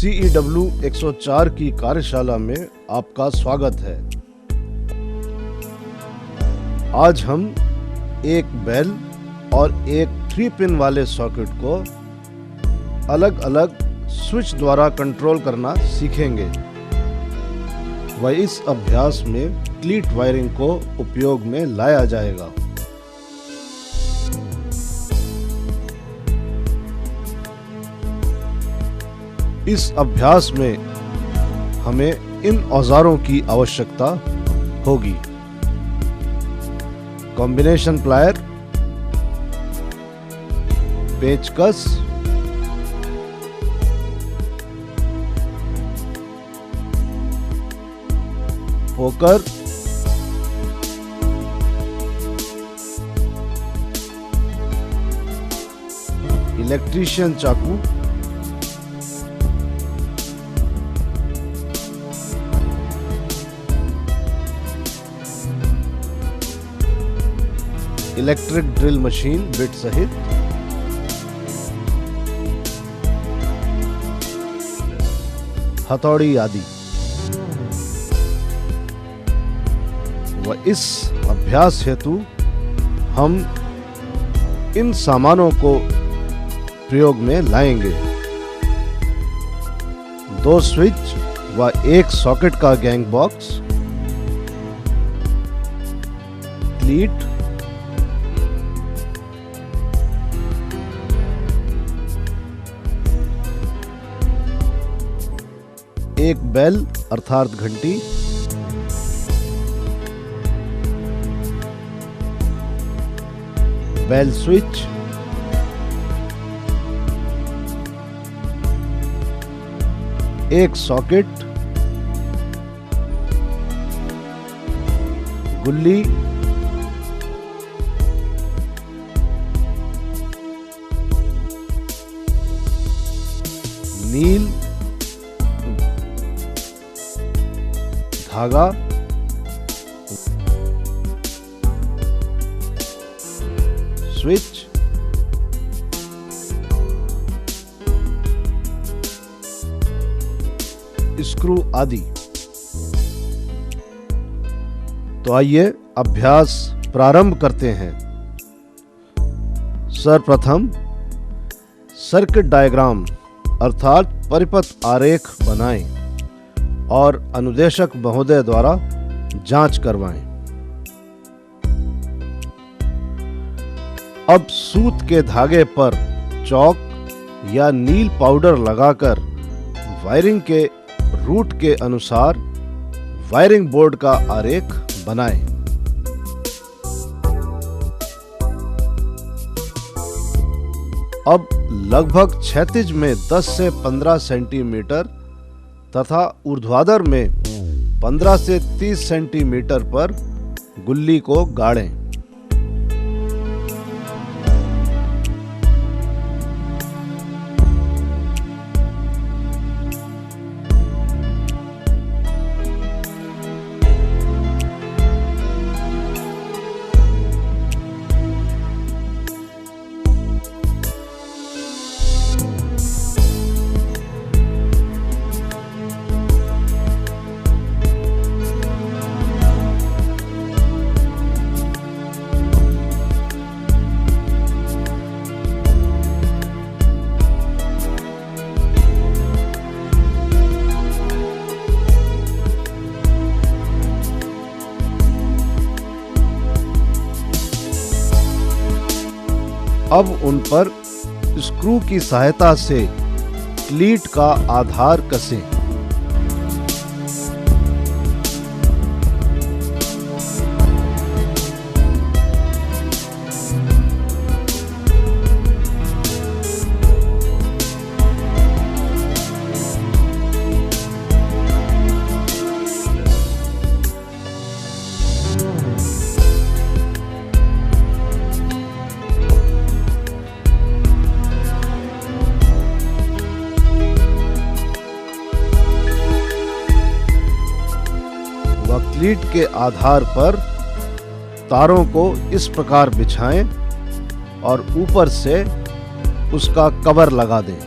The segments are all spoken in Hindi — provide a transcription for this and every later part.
CEW 104 की कार्यशाला में आपका स्वागत है। आज हम एक बेल और एक 3 पिन वाले सॉकेट को अलग अलग स्विच द्वारा कंट्रोल करना सीखेंगे। वह इस अभ्यास में क्लीट वायरिंग को उपयोग में लाया जाएगा। इस अभ्यास में हमें इन औजारों की आवश्यकता होगी: कॉम्बिनेशन प्लायर, पेचकस, पोकर, इलेक्ट्रीशियन चाकू, इलेक्ट्रिक ड्रिल मशीन बिट सहित, हथौड़ी आदि। व इस अभ्यास हेतु हम इन सामानों को प्रयोग में लाएंगे: 2 स्विच व 1 सॉकेट का गैंग बॉक्स, क्लीट, एक बेल अर्थात घंटी, बेल स्विच, एक सॉकेट, गुल्ली, नील, धागा, स्विच, स्क्रू आदि। तो आइए अभ्यास प्रारंभ करते हैं। सर्वप्रथम सर्किट डायग्राम अर्थात परिपथ आरेख बनाएं और अनुदेशक महोदय द्वारा जांच करवाएं। अब सूत के धागे पर चौक या नील पाउडर लगाकर वायरिंग के रूट के अनुसार वायरिंग बोर्ड का आरेख बनाएं। अब लगभग क्षैतिज में 10 से 15 सेंटीमीटर तथा ऊर्ध्वाधर में 15 से 30 सेंटीमीटर पर गुल्ली को गाड़ें। अब उन पर स्क्रू की सहायता से क्लीट का आधार कसें। क्लीट के आधार पर तारों को इस प्रकार बिछाएं और ऊपर से उसका कवर लगा दें।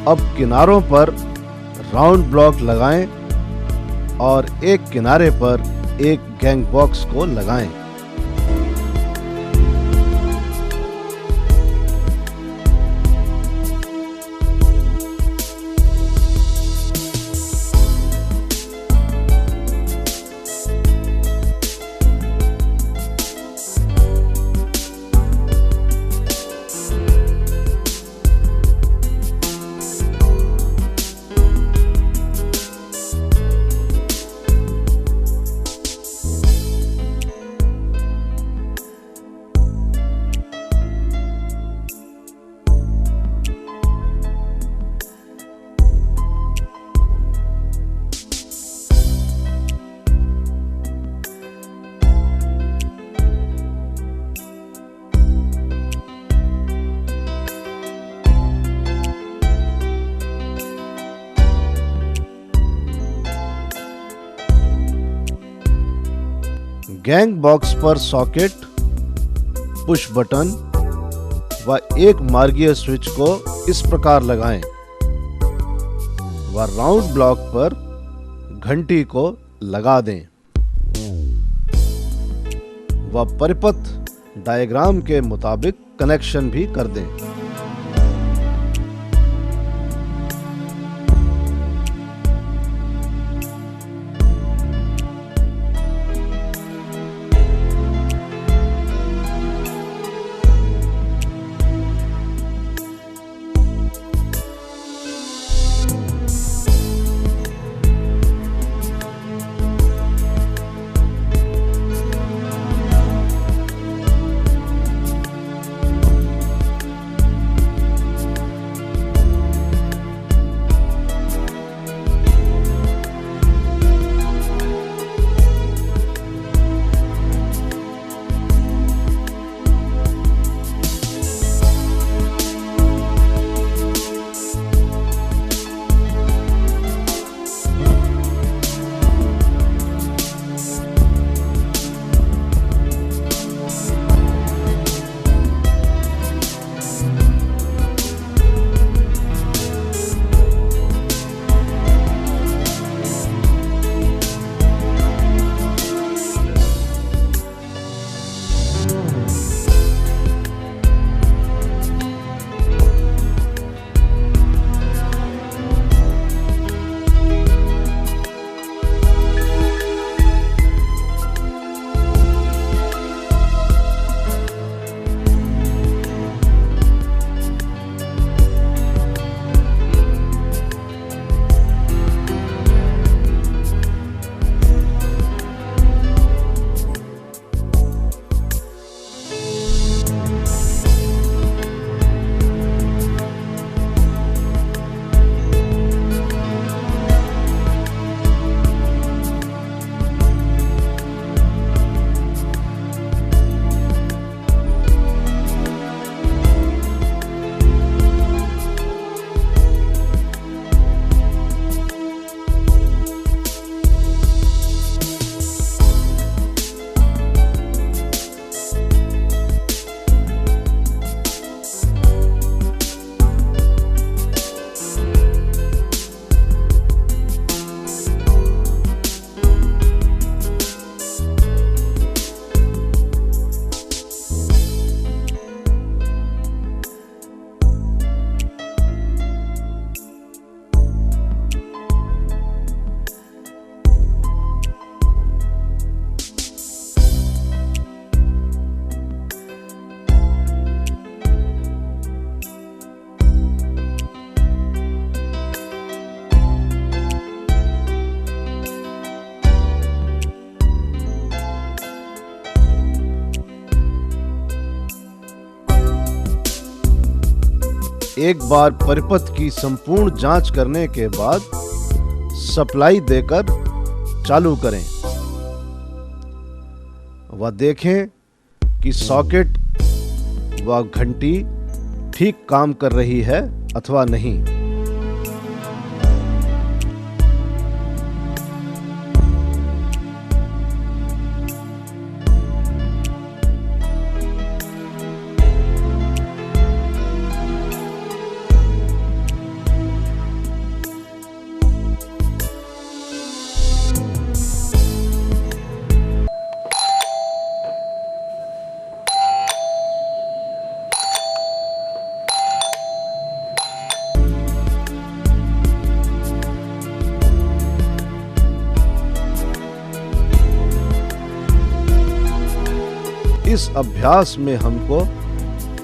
अब किनारों पर राउंड ब्लॉक लगाएं और एक किनारे पर एक गैंग बॉक्स को लगाएं। गैंग बॉक्स पर सॉकेट, पुश बटन व एक मार्गीय स्विच को इस प्रकार लगाएं व राउंड ब्लॉक पर घंटी को लगा दें व परिपथ डायग्राम के मुताबिक कनेक्शन भी कर दें। एक बार परिपथ की संपूर्ण जांच करने के बाद सप्लाई देकर चालू करें व देखें कि सॉकेट व घंटी ठीक काम कर रही है अथवा नहीं। इस अभ्यास में हमको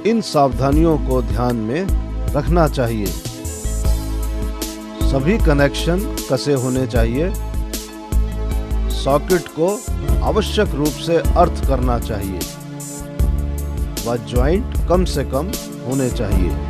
इन सावधानियों को ध्यान में रखना चाहिए। सभी कनेक्शन कसे होने चाहिए। सॉकेट को आवश्यक रूप से अर्थ करना चाहिए व जॉइंट कम से कम होने चाहिए।